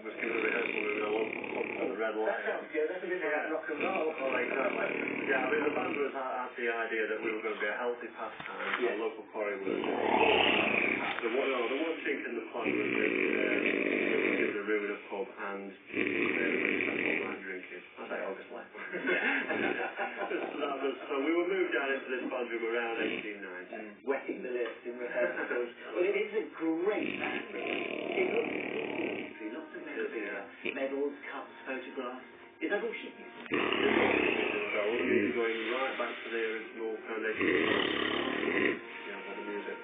was given a rehearsal room in a local pub called the Red Lion. That sounds good. That's a bit like rock and roll. Oh, exactly. Yeah, I mean, the band was had the idea that we were going to be a healthy pastime for local quarry workers. The one chink in the plan was that we were given a room in a pub and we spent all night drinking. I say obviously. So we were moved down into this band room around 1890. Wetting the lips in rehearsals. Well, it is a great band. It looks history, lots of memorabilia, medals, cups, photographs. Is that all sheet music? So we'll be going right back to the original foundation. Yeah, for the music.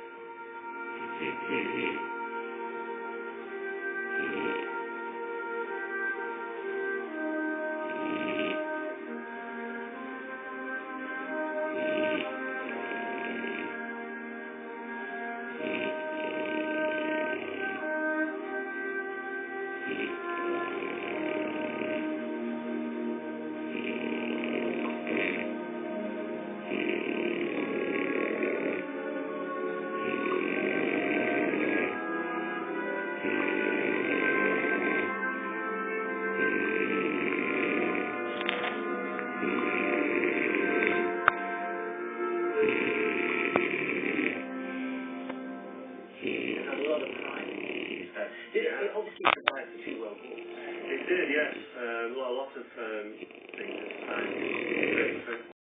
It obviously survived the two World Wars. It did, yes. Well, a lot of things.